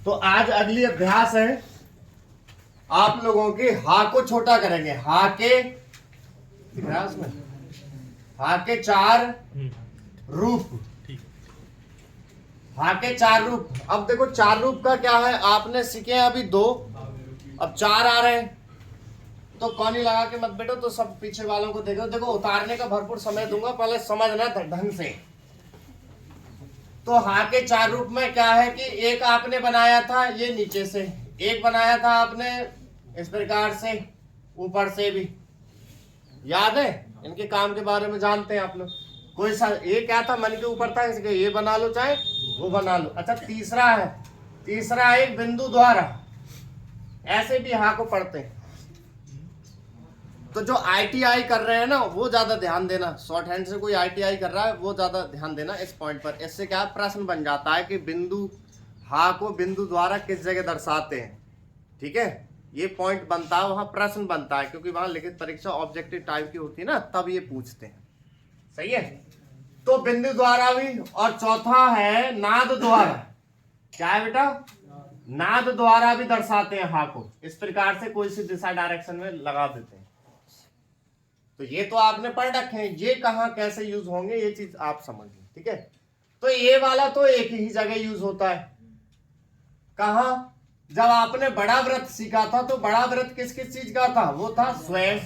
तो आज अगली अभ्यास है आप लोगों के हा को छोटा करेंगे। हा के दिख रहा है उसमें, हा के 4 रूप। हा के 4 रूप। अब देखो 4 रूप का क्या है, आपने सीखे अभी 2, अब 4 आ रहे हैं। तो कौन ही लगा के मत बैठो, तो सब पीछे वालों को देखो। देखो उतारने का भरपूर समय दूंगा, पहले समझना ढंग से। तो हा के 4 रूप में क्या है कि एक आपने बनाया था ये नीचे से, एक बनाया था आपने इस प्रकार से ऊपर से भी, याद है? इनके काम के बारे में जानते हैं आप लोग। कोई सा ये क्या था, मन के ऊपर था, इसके ये बना लो चाहे वो बना लो। अच्छा तीसरा है, तीसरा एक बिंदु द्वारा, ऐसे भी हा को पढ़ते हैं। तो जो आईटीआई कर रहे हैं ना वो ज्यादा ध्यान देना, शॉर्ट हैंड से कोई आईटीआई कर रहा है वो ज्यादा ध्यान देना इस पॉइंट पर। इससे क्या प्रश्न बन जाता है कि बिंदु हा को बिंदु द्वारा किस जगह दर्शाते हैं, ठीक है? ये पॉइंट बनता है, वहां प्रश्न बनता है, क्योंकि वहां लिखित परीक्षा ऑब्जेक्टिव टाइप की होती है ना, तब ये पूछते हैं। सही है? तो बिंदु द्वारा भी, और चौथा है नाद द्वारा। क्या है बेटा? नाद द्वारा भी दर्शाते हैं हा को, इस प्रकार से कोई सी दिशा डायरेक्शन में लगा देते हैं। तो ये तो आपने पढ़ रखे हैं, ये कहां कैसे यूज होंगे ये चीज आप समझिए, ठीक है? तो ये वाला तो एक ही जगह यूज होता है। कहा? जब आपने बड़ा व्रत सीखा था, तो बड़ा व्रत किस किस चीज का था? वो था स्वयं,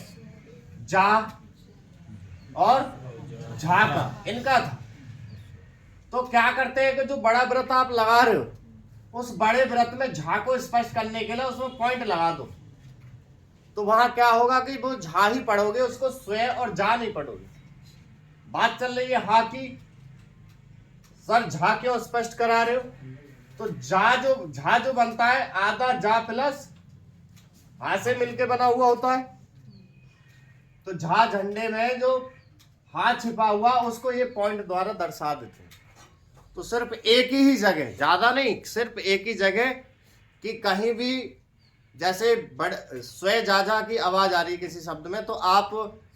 जा और झा का, इनका था। तो क्या करते हैं कि जो बड़ा व्रत आप लगा रहे हो, उस बड़े व्रत में झा को स्पष्ट करने के लिए उसमें पॉइंट लगा दो। तो वहां क्या होगा कि वो झा ही पढ़ोगे, उसको स्वयं और जा नहीं पढ़ोगे। बात चल रही है हा की, सर झा क्यों स्पष्ट करा रहे हो? तो झा जो बनता है आधा जा प्लस हा से मिलके बना हुआ होता है। तो झा झंडे में जो हा छिपा हुआ उसको ये पॉइंट द्वारा दर्शा देते हैं। तो सिर्फ एक ही जगह, ज्यादा नहीं, सिर्फ एक ही जगह कि कहीं भी जैसे स्व जा की आवाज आ रही है किसी शब्द में, तो आप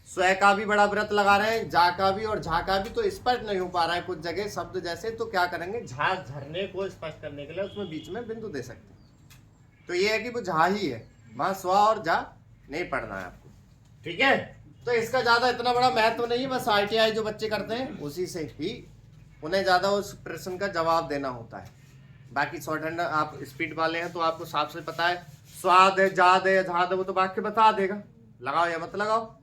स्व का भी बड़ा व्रत लगा रहे हैं, जा का भी और झा का भी, तो स्पष्ट नहीं हो पा रहा है कुछ जगह शब्द जैसे, तो क्या करेंगे, झा झरने को स्पष्ट करने के लिए उसमें बीच में बिंदु दे सकते हैं। तो ये है कि वो झा ही है, वहां स्व और जा नहीं पढ़ना है आपको, ठीक है? तो इसका ज्यादा इतना बड़ा महत्व नहीं है, बस आईटीआई जो बच्चे करते हैं उसी से ही उन्हें ज्यादा उस प्रश्न का जवाब देना होता है। बाकी शॉर्ट हैंड आप स्पीड वाले हैं तो आपको साफ से पता है, स्वाद है, जाद है, झाद है, वो तो वाक्य बता देगा, लगाओ या मत लगाओ।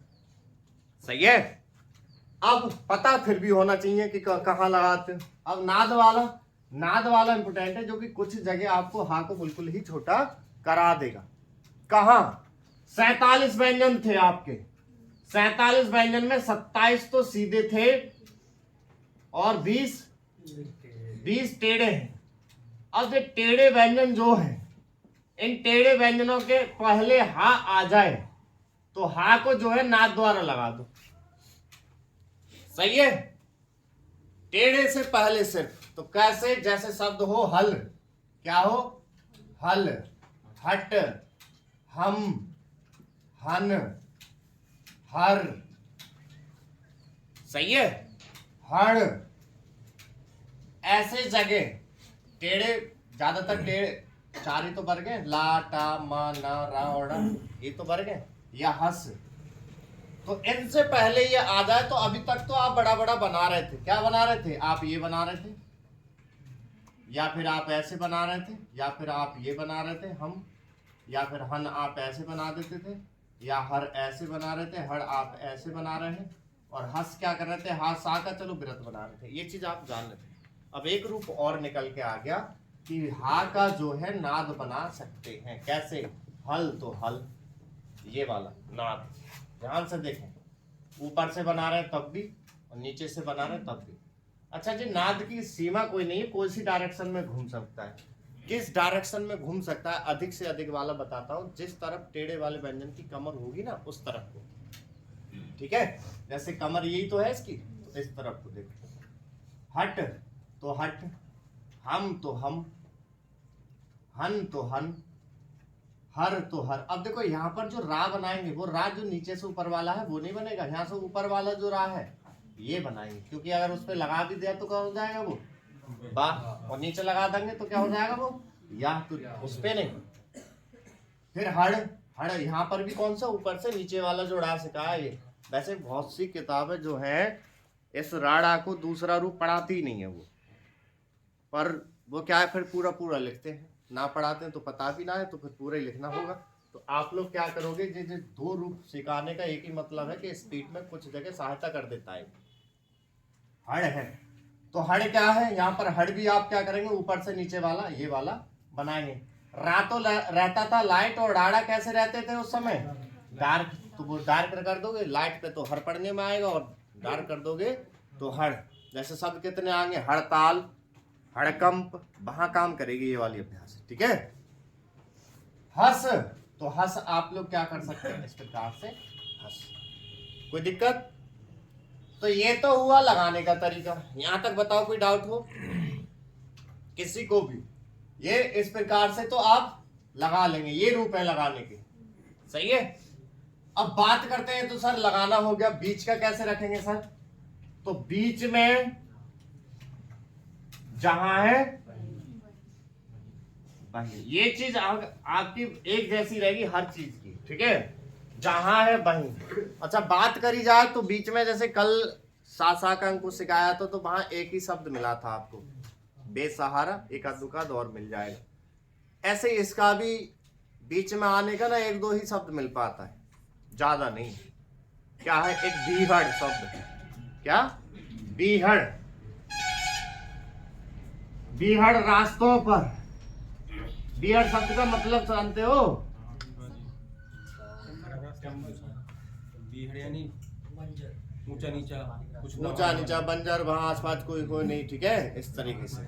सही है? अब पता फिर भी होना चाहिए कि कहाँ लगाते हैं। अब नाद वाला इंपोर्टेंट है, जो कि कुछ जगह आपको हा को बिल्कुल ही छोटा करा देगा। कहां? 47 व्यंजन थे आपके, 47 व्यंजन में 27 तो सीधे थे और 20 टेढ़े हैं। अब ये टेढ़े व्यंजन जो है, इन टेढ़े व्यंजनों के पहले हा आ जाए तो हा को जो है नाद द्वारा लगा दो। सही है? टेढ़े से पहले सिर्फ, तो कैसे? जैसे शब्द हो हल, क्या हो? हल, हट, हम, हन, हर। सही है? हड़, ऐसे जगह टेढ़े, ज्यादातर टेढ़े, 4 ही तो वर्ग है, ला, टा, मा, ना, रा और ड़ा, ये तो वर्ग है, या हस। तो इनसे पहले ये आ जाए तो अभी तक तो आप बड़ा बड़ा बना रहे थे। क्या बना रहे थे? आप ये बना रहे थे, या फिर आप ऐसे बना रहे थे, या फिर आप ये बना रहे थे हम, या फिर हन आप ऐसे बना देते थे, या हर ऐसे बना रहे थे, हड़ आप ऐसे बना रहे हैं, और हंस क्या कर रहे थे, हा सा का चलो व्रत बना रहे थे। ये चीज आप जान लेते। अब एक रूप और निकल के आ गया कि हा का जो है नाद बना सकते हैं। कैसे? हल तो हल, ये वाला नाद, ध्यान से देखें, ऊपर से बना रहे हैं तब भी और नीचे से बना रहे हैं तब भी। अच्छा जी, नाद की सीमा कोई नहीं है, कोई सी डायरेक्शन में घूम सकता है। किस डायरेक्शन में घूम सकता है? अधिक से अधिक वाला बताता हूं, जिस तरफ टेढ़े वाले व्यंजन की कमर होगी ना उस तरफ को, ठीक है? जैसे कमर यही तो है इसकी, तो इस तरफ को देखो। हट तो हट, हम तो हम, हन तो हन, हर तो हर। अब देखो यहाँ पर जो रा बनाएंगे, वो रा जो नीचे से ऊपर वाला है वो नहीं बनेगा, यहाँ से ऊपर वाला जो रा है ये बनाएंगे, क्योंकि अगर उस पर लगा भी दिया तो क्या हो जाएगा वो बा, और नीचे लगा देंगे तो क्या हो जाएगा वो या तो उस पे नहीं। फिर हड़, हड़ यहाँ पर भी कौन सा, ऊपर से नीचे वाला जो ड़ा सिखा है ये। वैसे बहुत सी किताबें जो हैं इस राड़ा को दूसरा रूप पढ़ाती ही नहीं है वो, पर वो क्या है फिर पूरा पूरा लिखते हैं, ना पढ़ाते हैं तो पता भी ना है तो फिर पूरा ही लिखना होगा। तो आप लोग क्या करोगे, जो दो रूप सिखाने का एक ही मतलब है कि स्पीड में कुछ जगह सहायता कर देता है। हड़ है तो हड़ क्या है, यहाँ पर हड़ भी आप क्या करेंगे, ऊपर से नीचे वाला ये वाला बनाएंगे। रातों रहता था लाइट, और डाड़ा कैसे रहते थे उस समय, डार्क। तो वो डार्क कर दोगे लाइट पे तो हड़ पढ़ने में आएगा, और डार्क कर दोगे तो हड़। जैसे शब्द कितने आएंगे, हड़ताल, हड़कंप, वहां काम करेगी ये वाली अभ्यास, ठीक है। हंस, तो हंस आप लोग क्या कर सकते हैं इस प्रकार से, हंस। कोई दिक्कत? तो ये तो हुआ लगाने का तरीका, यहां तक बताओ कोई डाउट हो किसी को भी? ये इस प्रकार से तो आप लगा लेंगे, ये रूप है लगाने के, सही है। अब बात करते हैं, तो सर लगाना हो गया, बीच का कैसे रखेंगे सर? तो बीच में जहां है वहीं, ये चीज आपकी एक जैसी रहेगी हर चीज की, ठीक है, जहां है वहीं। अच्छा बात करी जाए तो बीच में जैसे कल सा का अंक सिखाया था, तो वहां एक ही शब्द मिला था आपको, बेसहारा, एक दुकाद और मिल जाएगा। ऐसे इसका भी बीच में आने का ना एक दो ही शब्द मिल पाता है, ज्यादा नहीं। क्या है, एक बीहड़ शब्द है, क्या, बीहड़, बीहड़ रास्तों पर। बीहड़ शब्द का मतलब जानते हो? ऊंचा नीचा, ऊंचा नीचा, बंजर, वहां आसपास कोई कोई नहीं, ठीक है, इस तरीके से।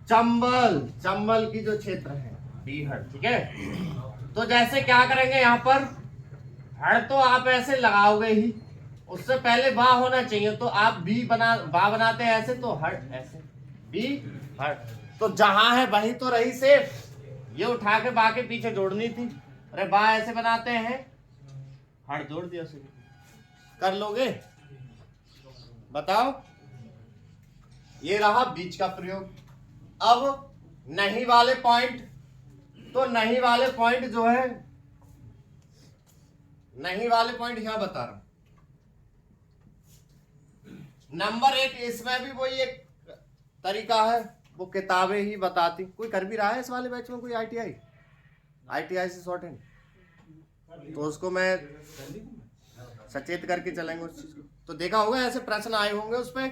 चंबल, चंबल की जो क्षेत्र है बीहड़, ठीक है। तो जैसे क्या करेंगे यहाँ पर, हड़ तो आप ऐसे लगाओगे ही, उससे पहले बा होना चाहिए, तो आप बी बना, बा बनाते हैं ऐसे, तो हड़ ऐसे, बी हड़। तो जहां है वही तो रही सेफ, ये उठा के बा के पीछे जोड़नी थी। अरे बा ऐसे बनाते हैं, हड़ जोड़ दिया, कर लोगे? बताओ, ये रहा बीच का प्रयोग। अब नहीं वाले पॉइंट, तो नहीं वाले पॉइंट जो है, नहीं वाले पॉइंट यहां बता रहा हूं। नंबर एक, इसमें भी वही एक तरीका है, वो किताबें ही बताती। कोई कर भी रहा है इस वाले बैच में कोई आईटीआई, आईटीआई से शॉर्ट हैंड, तो उसको मैं सचेत करके चलेंगे उस चीज को। तो देखा होगा ऐसे प्रश्न आए होंगे उस पर,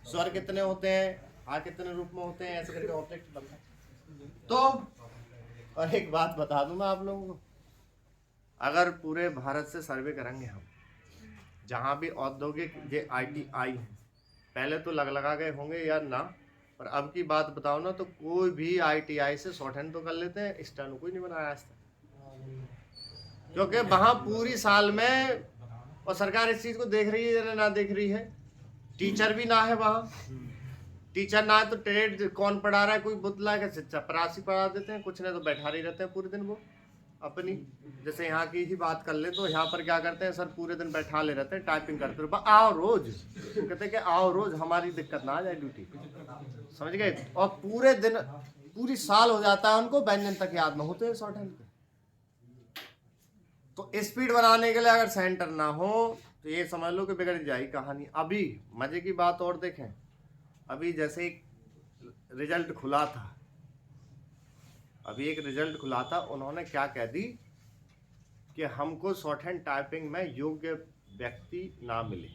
स्वर कितने होते हैं, आ कितने रूप में होते हैं, ऐसे करके ऑब्जेक्ट बनता है। तो और एक बात बता दूं मैं आप लोगों को, अगर पूरे भारत से सर्वे करेंगे हम, जहां भी औद्योगिक ये आईटीआई है, पहले तो लगा गए होंगे या ना, पर अब की बात बताओ ना, तो कोई भी आईटीआई से शॉर्ट हैंड तो कर लेते हैं, स्टेनो कोई नहीं बनाया आज तक, क्योंकि वहां पूरी साल में, और सरकार इस चीज को देख रही है या ना देख रही है, टीचर भी ना है वहां, टीचर ना है तो ट्रेड कौन पढ़ा रहा है, कोई बुतला के चपरासी पढ़ा देते हैं, कुछ नहीं तो बैठा ही रहते हैं पूरे दिन वो अपनी। जैसे यहाँ की ही बात कर ले, तो यहाँ पर क्या करते हैं सर, पूरे दिन बैठा ले रहते हैं, टाइपिंग करते रहो, आओ रोज, तो कहते हैं कि आओ रोज, हमारी दिक्कत ना आ जाए ड्यूटी, समझ गए। और पूरे दिन, पूरी साल हो जाता है उनको, व्यंजन तक याद ना होते हैं शॉर्ट हैंड पे। तो स्पीड बनाने के लिए अगर सेंटर ना हो, तो ये समझ लो कि बिगड़ जाएगी कहानी। अभी मजे की बात और देखें, अभी जैसे एक रिजल्ट खुला था, उन्होंने क्या कह दी कि हमको शॉर्ट हैंड टाइपिंग में योग्य व्यक्ति ना मिले,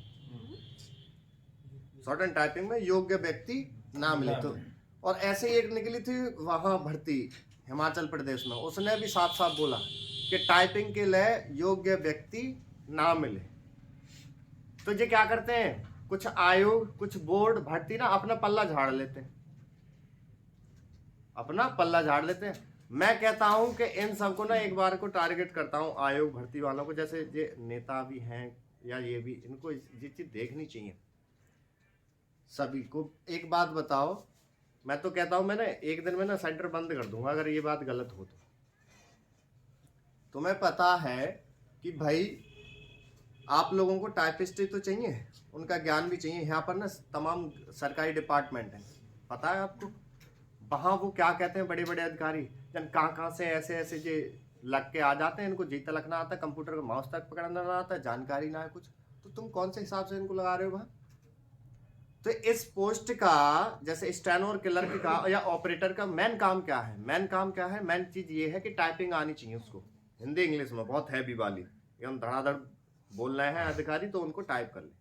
शॉर्ट हैंड टाइपिंग में योग्य व्यक्ति ना मिले। तो और ऐसे ही एक निकली थी वहां भर्ती हिमाचल प्रदेश में, उसने भी साफ साफ बोला कि टाइपिंग के लिए योग्य व्यक्ति ना मिले। तो ये क्या करते हैं, कुछ आयोग, कुछ बोर्ड भर्ती ना अपना पल्ला झाड़ लेते हैं, अपना पल्ला झाड़ लेते हैं। मैं कहता हूं कि इन सबको ना एक बार को टारगेट करता हूं, आयोग भर्ती वालों को, जैसे ये नेता भी हैं या ये भी, इनको ये चीज देखनी चाहिए सभी को। एक बात बताओ, मैं तो कहता हूं, मैंने एक दिन में ना सेंटर बंद कर दूंगा अगर ये बात गलत हो तो। तुम्हें पता है कि भाई आप लोगों को टाइपिस्ट तो चाहिए, उनका ज्ञान भी चाहिए। यहाँ पर ना तमाम सरकारी डिपार्टमेंट है, पता है आपको, वहाँ वो क्या कहते हैं बड़े बड़े अधिकारी, जन कहाँ से ऐसे ऐसे जे लग के आ जाते हैं, इनको जी तक ना आता, कंप्यूटर का माउस तक पकड़ना ना आता, जानकारी ना है कुछ, तो तुम कौन से हिसाब से इनको लगा रहे हो वहाँ? तो इस पोस्ट का जैसे स्टेनो और क्लर्क का या ऑपरेटर का मेन काम क्या है? मेन काम क्या है? मेन चीज ये है कि टाइपिंग आनी चाहिए उसको, हिंदी इंग्लिश में बहुत हैवी वाली, हम धड़ाधड़ बोल रहे हैं अधिकारी तो उनको टाइप कर ले,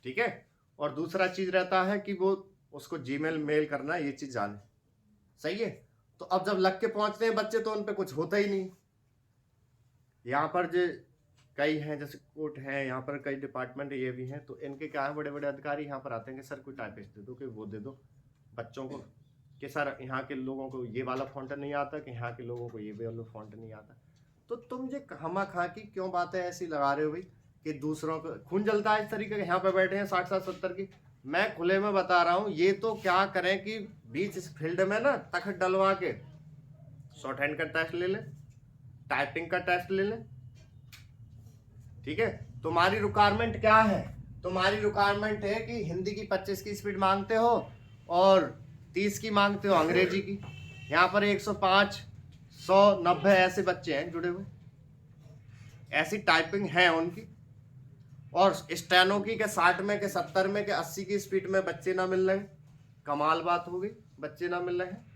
ठीक है। और दूसरा चीज रहता है कि वो उसको जीमेल मेल करना, ये चीज जाने, सही है। तो अब जब लग के पहुंचते हैं बच्चे तो उन पे कुछ होता ही नहीं। यहाँ पर जो कई हैं, जैसे कोर्ट है, यहाँ पर कई डिपार्टमेंट ये भी हैं, तो इनके क्या है, बड़े बड़े अधिकारी यहाँ पर आते हैं कि सर कोई टाइपिस्ट दे दो, कि वो दे दो बच्चों को, कि सर यहाँ के लोगों को ये वाला फॉन्ट नहीं आता, कि यहाँ के लोगों को ये वाला फॉन्ट नहीं आता। तो तुम जो खामा खा की क्यों बातें ऐसी लगा रहे हो भाई, कि दूसरों को खून जलता है इस तरीके के। यहाँ पे बैठे हैं 60-70 की, मैं खुले में बता रहा हूँ, ये तो क्या करें कि बीच इस फील्ड में ना तखत डलवा के शॉर्ट हैंड का टेस्ट ले लें, टाइपिंग का टेस्ट ले लें, ठीक है। तुम्हारी रिक्वायरमेंट क्या है? तुम्हारी रिक्वायरमेंट है कि हिंदी की 25 की स्पीड मांगते हो और 30 की मांगते हो अंग्रेजी की। यहाँ पर 105, 100, 90 ऐसे बच्चे हैं जुड़े हुए, ऐसी टाइपिंग है उनकी। और स्टेनो की के 60 में, के 70 में, के 80 की स्पीड में बच्चे ना मिल रहे हैं। कमाल बात हो गई, बच्चे ना मिल रहे हैं।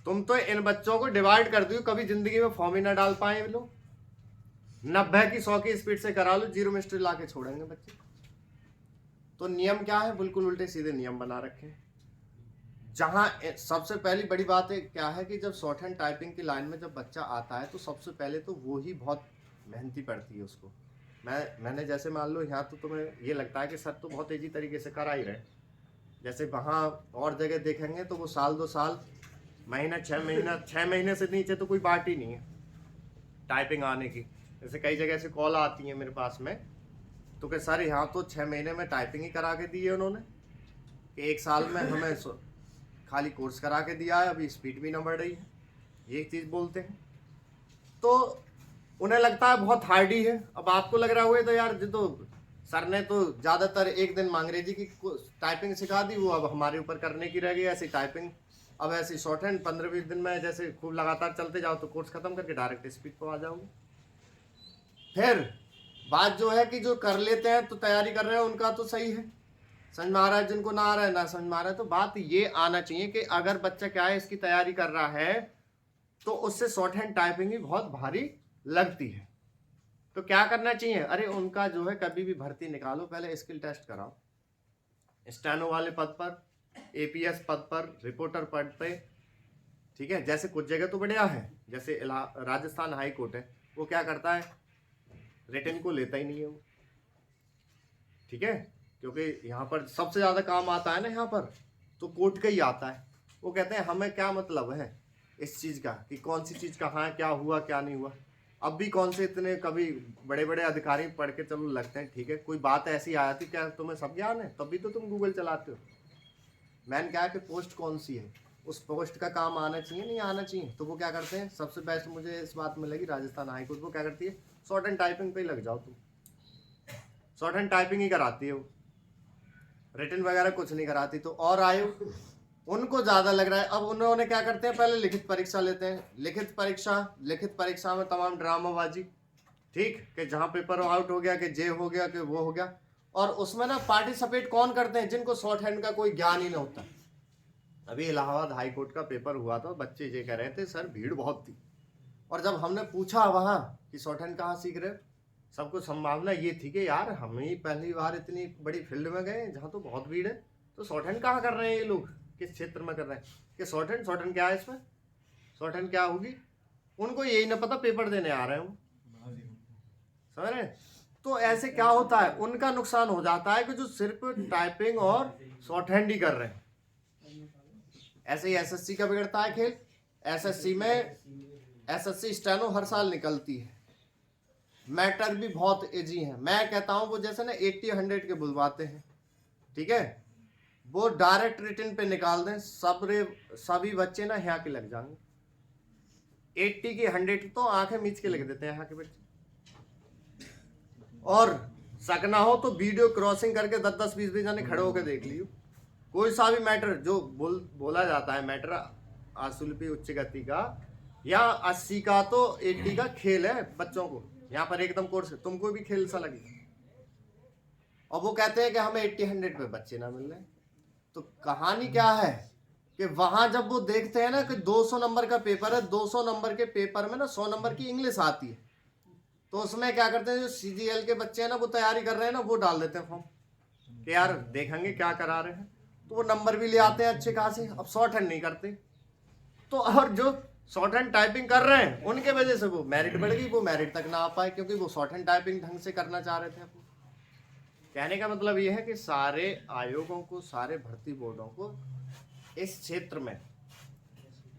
तुम तो इन बच्चों को डिवाइड कर दियो, कभी जिंदगी में फॉर्म ही ना डाल पाए लोग। 90 की 100 की स्पीड से करा लो, 0 मिस्टेक ला के छोड़ेंगे बच्चे। तो नियम क्या है? बिल्कुल उल्टे सीधे नियम बना रखे हैं। जहां सबसे पहली बड़ी बात है क्या है कि जब शॉर्ट हैंड टाइपिंग की लाइन में जब बच्चा आता है तो सबसे पहले तो वो ही बहुत मेहनती पड़ती है उसको। मैंने जैसे मान लो यहाँ तो तुम्हें ये लगता है कि सर तो बहुत तेजी तरीके से करा ही रहे, जैसे वहाँ और जगह देखेंगे तो वो साल 2 साल, महीना 6 महीना, 6 महीने से नीचे तो कोई बात ही नहीं है टाइपिंग आने की। जैसे कई जगह से कॉल आती है मेरे पास में, तो कि सर यहाँ तो 6 महीने में टाइपिंग ही करा के दी है उन्होंने, कि 1 साल में हमें खाली कोर्स करा के दिया है, अभी स्पीड भी ना बढ़ रही है, ये एक चीज़ बोलते हैं। तो उन्हें लगता है बहुत हार्डी है। अब आपको लग रहा हुआ तो यार जो तो सर ने तो ज़्यादातर एक दिन में अंग्रेजी की टाइपिंग सिखा दी, वो अब हमारे ऊपर करने की रह गई ऐसी टाइपिंग। अब ऐसी शॉर्ट हैंड 15-20 दिन में जैसे खूब लगातार चलते जाओ तो कोर्स खत्म करके डायरेक्ट स्पीड पर आ जाओगे। फिर बात जो है कि जो कर लेते हैं तो तैयारी कर रहे हैं उनका तो सही है, समझ में आ रहा है, जिनको ना आ रहा है ना समझ में आ रहा है। तो बात ये आना चाहिए कि अगर बच्चा क्या है इसकी तैयारी कर रहा है तो उससे शॉर्ट हैंड टाइपिंग भी बहुत भारी लगती है। तो क्या करना चाहिए? अरे उनका जो है कभी भी भर्ती निकालो, पहले स्किल टेस्ट कराओ, स्टेनो वाले पद पर, एपीएस पद पर, रिपोर्टर पद पे, ठीक है। जैसे कुछ जगह तो बढ़िया है, जैसे राजस्थान हाई कोर्ट है, वो क्या करता है, रिटन को लेता ही नहीं है वो, ठीक है, क्योंकि यहाँ पर सबसे ज़्यादा काम आता है ना, यहाँ पर तो कोर्ट का ही आता है। वो कहते हैं हमें क्या मतलब है इस चीज़ का कि कौन सी चीज़ कहाँ है, क्या हुआ क्या नहीं हुआ। अब भी कौन से इतने कभी बड़े बड़े अधिकारी पढ़ के चलो लगते हैं, ठीक है, कोई बात ऐसी आ जाती, क्या तुम्हें सब ज्ञान है? तभी तो तुम गूगल चलाते हो। मैंने क्या है कि पोस्ट कौन सी है, उस पोस्ट का काम आना चाहिए, नहीं आना चाहिए। तो वो क्या करते हैं, सबसे बेस्ट मुझे इस बात में लगी राजस्थान हाई कोर्ट, वो क्या करती है, शॉर्ट एंड टाइपिंग पे ही लग जाओ तुम, शॉर्ट एंड टाइपिंग ही कराती है वो, रिटन वगैरह कुछ नहीं कराती। तो और आयु उनको ज़्यादा लग रहा है। अब उन्होंने क्या करते हैं, पहले लिखित परीक्षा लेते हैं, लिखित परीक्षा में तमाम ड्रामाबाजी, ठीक, कि जहाँ पेपर आउट हो गया, कि जे हो गया, कि वो हो गया। और उसमें ना पार्टिसिपेट कौन करते हैं, जिनको शॉर्ट हैंड का कोई ज्ञान ही नहीं होता। अभी इलाहाबाद हाई कोर्ट का पेपर हुआ था, बच्चे ये कह रहे थे सर भीड़ बहुत थी, और जब हमने पूछा वहाँ कि शॉर्ट हैंड कहाँ सीख रहे हो, सबको संभावना ये थी कि यार हम ही पहली बार इतनी बड़ी फील्ड में गए जहाँ तो बहुत भीड़ है, तो शॉर्ट हैंड कहाँ कर रहे हैं ये लोग, किस क्षेत्र में कर रहे हैं, कि शॉर्ट हैंड क्या है, इसमें शॉर्ट हैंड क्या होगी, उनको यही ना पता, पेपर देने आ रहे हूँ, समझ रहे। तो ऐसे क्या होता है, उनका नुकसान हो जाता है कि जो सिर्फ टाइपिंग और शॉर्ट हैंड ही कर रहे हैं। ऐसे ही एसएससी का बिगड़ता है खेल। एसएससी स्टेनो हर साल निकलती है, मैटर भी बहुत इजी है। मैं कहता हूँ वो जैसे ना 80-100 के बुलवाते हैं, ठीक है, वो डायरेक्ट रिटन पे निकाल दें, सभी बच्चे ना यहाँ के लग जाएंगे। 80 की 100 तो आंखें मीच के लग देते हैं यहाँ के बच्चे। और सकना हो तो वीडियो क्रॉसिंग करके 10-10, 20-20 जाने खड़े होकर देख लियो, कोई सा भी मैटर जो बोला जाता है मैटर आशुलिपि उच्च गति का या 80 का तो 80 का खेल है बच्चों को। यहाँ पर एकदम कोर्स तुमको भी खेल सा लगे, और वो कहते हैं कि हमें 80-100 पे बच्चे ना मिल रहे। तो कहानी क्या है कि वहां जब वो देखते हैं ना कि 200 नंबर का पेपर है, 200 नंबर के पेपर में ना 100 नंबर की इंग्लिश आती है, तो उसमें क्या करते हैं जो CGL के बच्चे हैं ना वो तैयारी कर रहे हैं ना, वो डाल देते हैं फॉर्म कि यार देखेंगे क्या करा रहे हैं, तो वो नंबर भी ले आते हैं अच्छे खासे। अब शॉर्ट हैंड नहीं करते, तो और जो शॉर्ट हैंड टाइपिंग कर रहे हैं उनके वजह से वो मेरिट बढ़ गई, वो मेरिट तक ना आ पाए क्योंकि वो शॉर्ट हैंड टाइपिंग ढंग से करना चाह रहे थे अपने। कहने का मतलब ये है कि सारे आयोगों को, सारे भर्ती बोर्डों को इस क्षेत्र में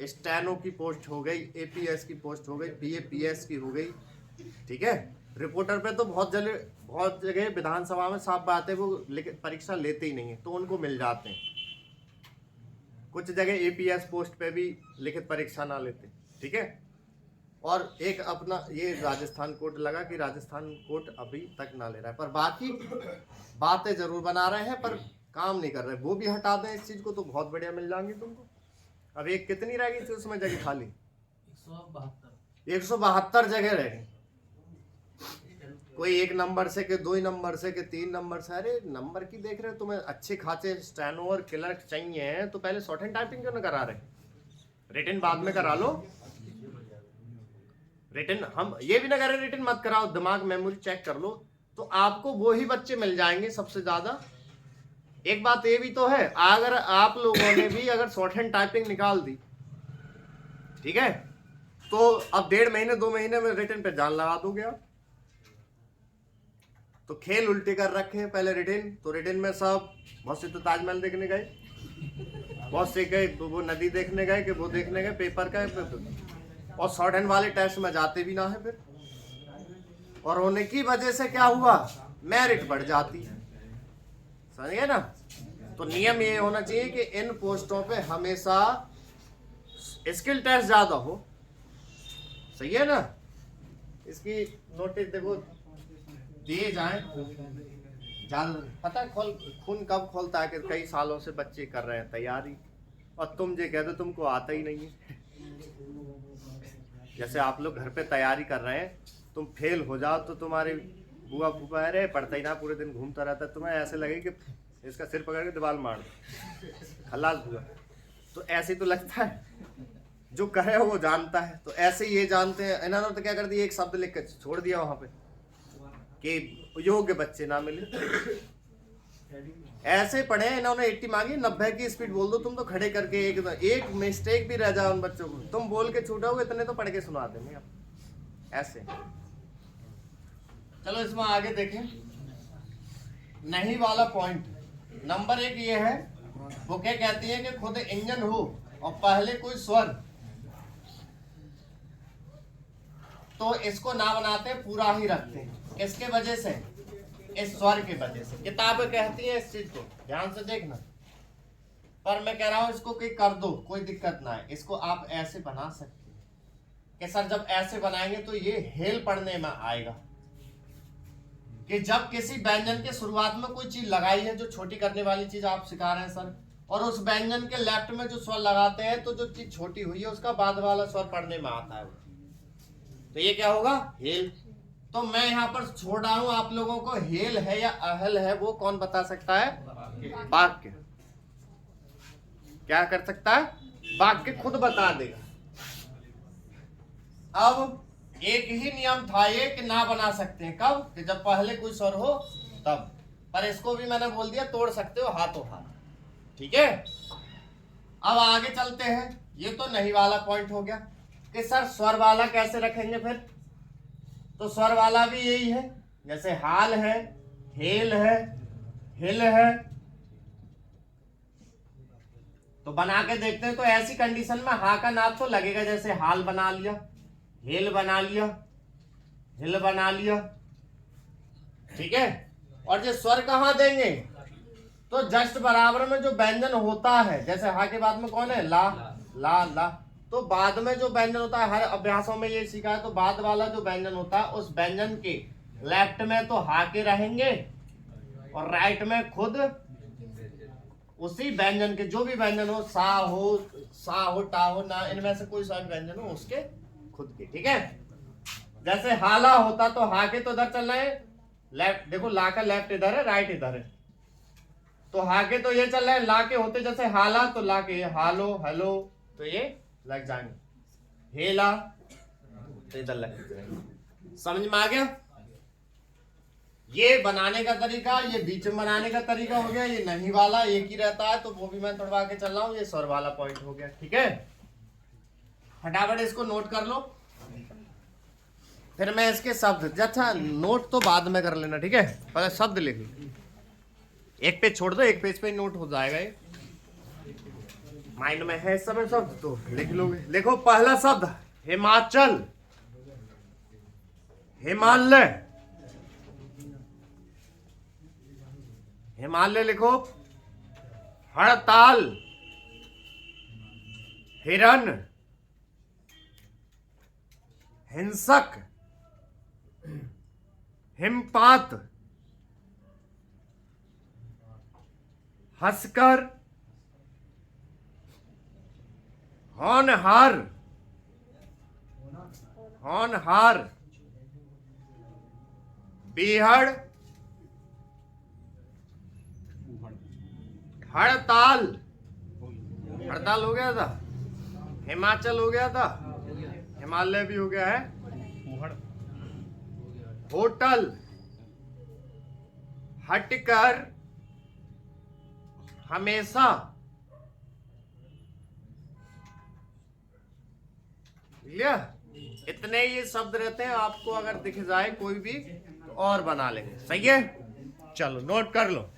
स्टेनो की पोस्ट हो गई, APS की पोस्ट हो गई, BAPS की हो गई, ठीक है। रिपोर्टर पे तो बहुत जगह विधानसभा में साफ बात है वो परीक्षा लेते ही नहीं है, तो उनको मिल जाते हैं। कुछ जगह APS पोस्ट पे भी लिखित परीक्षा ना लेते, ठीक है। और एक अपना ये राजस्थान कोर्ट लगा कि राजस्थान कोर्ट अभी तक ना ले रहा है, पर बाकी बातें जरूर बना रहे हैं पर काम नहीं कर रहे। वो भी हटा दें इस चीज को तो बहुत बढ़िया मिल जाएंगे तुमको। अब एक कितनी रह गई थी उसमें जगह खाली? 172 जगह रह गई। कोई 1 नंबर से के 2 नंबर से के 3 नंबर से। अरे नंबर की देख रहे हो, तुम्हें अच्छे खासे स्टेनो और क्लर्क चाहिए तो पहले शॉर्ट हैंड टाइपिंग क्यों ना करा रहे? रिटन बाद में करा लो। रिटन हम ये भी ना करें, रिटन मत कराओ, दिमाग मेमोरी चेक कर लो, तो आपको वो ही बच्चे मिल जाएंगे सबसे ज्यादा। एक बात ये भी तो है, अगर आप लोगों ने भी अगर शॉर्ट हैंड टाइपिंग निकाल दी, ठीक है, तो अब 1.5 महीने 2 महीने में रिटन पे जान लगा दोगे आप। तो खेल उल्टे कर रखे हैं। पहले रिटन, तो रिटन में सब बहुत से तो ताजमहल देखने गए, बहुत से गए तो वो नदी देखने गए कि वो देखने गए पेपर का, और शॉर्ट हैंड वाले टेस्ट में जाते भी ना है फिर, और होने की वजह से क्या हुआ, मेरिट बढ़ जाती है। समझिए ना। तो नियम ये होना चाहिए कि इन पोस्टों पे हमेशा स्किल टेस्ट ज्यादा हो, सही है ना। इसकी नोटिस देखो दिए जाए ज्यादा। पता है खून कब खोलता है कि कई सालों से बच्चे कर रहे हैं तैयारी, और तुम जो कह दो तुमको आता ही नहीं है। जैसे आप लोग घर पे तैयारी कर रहे हैं, तुम फेल हो जाओ तो तुम्हारे बुआ फूफा अरे पढ़ता ही ना, पूरे दिन घूमता रहता है, तुम्हें ऐसे लगे कि इसका सिर पकड़ के दीवार मार दो, खलास हुआ। तो ऐसे तो लगता है, जो कहे वो जानता है। तो ऐसे ये जानते हैं, इन्होंने तो क्या कर दिया, एक शब्द लिख कर छोड़ दिया वहां पे कि योग्य बच्चे ना मिले। ऐसे पढ़े इन्होंने, 80 मांगी, 90 की स्पीड बोल दो तुम तो खड़े करके, एक मिस्टेक भी रह जाए उन बच्चों को तुम बोल के छूटोगे, इतने तो पढ़ के सुना देंगे आप ऐसे। चलो इसमें आगे देखें। नहीं वाला पॉइंट नंबर 1 ये है, वो क्या कहती है कि खुद इंजन हो और पहले कोई स्वर, तो इसको ना बनाते पूरा ही रखते हैं। इसके वजह से, इस स्वर की वजह से किताबें कहती है इस चीज को, ध्यान से देखना। पर मैं कह रहा हूं इसको कि कर दो, कोई दिक्कत ना है। इसको आप ऐसे बना सकते हैं कि सर जब ऐसे बनाएंगे तो ये हेल पढ़ने में आएगा कि जब किसी व्यंजन के शुरुआत में कोई चीज लगाई है, जो छोटी करने वाली चीज आप सिखा रहे हैं सर, और उस व्यंजन के लेफ्ट में जो स्वर लगाते हैं, तो जो चीज छोटी हुई है उसका बाद वाला स्वर पढ़ने में आता है, तो ये क्या होगा, हेल। तो मैं यहाँ पर छोड़ रहा हूं आप लोगों को, हेल है या अहल है वो कौन बता सकता है? वाक्य। क्या कर सकता है? वाक्य खुद बता देगा। अब एक ही नियम था ये कि ना बना सकते हैं, कब? कि जब पहले कोई स्वर हो तब। पर इसको भी मैंने बोल दिया तोड़ सकते हो हाथों हाथ, ठीक है। अब आगे चलते हैं। ये तो नहीं वाला पॉइंट हो गया कि सर स्वर वाला कैसे रखेंगे फिर? तो स्वर वाला भी यही है, जैसे हाल है, हेल है, हिल है। तो बना के देखते हैं। तो ऐसी कंडीशन में हा का नाद तो लगेगा, जैसे हाल बना लिया, हेल बना लिया, हिल बना लिया, ठीक है। और जो स्वर कहां देंगे? तो जस्ट बराबर में जो व्यंजन होता है, जैसे हा के बाद में कौन है? ला, ला, ला। तो बाद में जो व्यंजन होता है, हर अभ्यासों में ये सीखा है, तो बाद वाला जो व्यंजन होता है उस व्यंजन के लेफ्ट में तो हा के रहेंगे और राइट में खुद उसी व्यंजन के, जो भी व्यंजन हो, सा हो, टा हो, ना, इनमें से कोई सा भी व्यंजन हो उसके खुद के। ठीक है, जैसे हाला होता तो हा के तो इधर चल रहे हैं, लेफ्ट, देखो ला का लेफ्ट इधर है, राइट इधर है, तो हा के तो ये चल रहे हैं, ला के होते जैसे हाला तो ला के हालो, हेलो, तो ये लग जाएंगे, हेला तो इधर लग जाएंगे। समझ में आ गया? ये बनाने का तरीका, ये बीच में बनाने का तरीका हो गया। ये नहीं वाला एक ही रहता है तो वो भी मैं तोड़वा के चल रहा हूं, ये स्वर वाला पॉइंट हो गया। ठीक है, फटाफट इसको नोट कर लो, फिर मैं इसके शब्द, अच्छा नोट तो बाद में कर लेना, ठीक है, पहले शब्द लिख लो, एक पेज छोड़ दो, एक पेज पे नोट हो जाएगा, ये माइंड में है इस समय शब्द तो लिख लोगे। देखो पहला शब्द हिमाचल, हिमालय, हिमालय लिखो, हड़ताल, हिरन, हिंसक, हिमपात, हंसकर, होनहार, होनहार, बीहड़, हड़ताल, हड़ताल हो गया था, हिमाचल हो गया था, हिमालय भी हो गया है, होटल, हटकर, हमेशा, लिया। इतने ये शब्द रहते हैं, आपको अगर दिख जाए कोई भी तो और बना लेंगे। सही है, चलो नोट कर लो।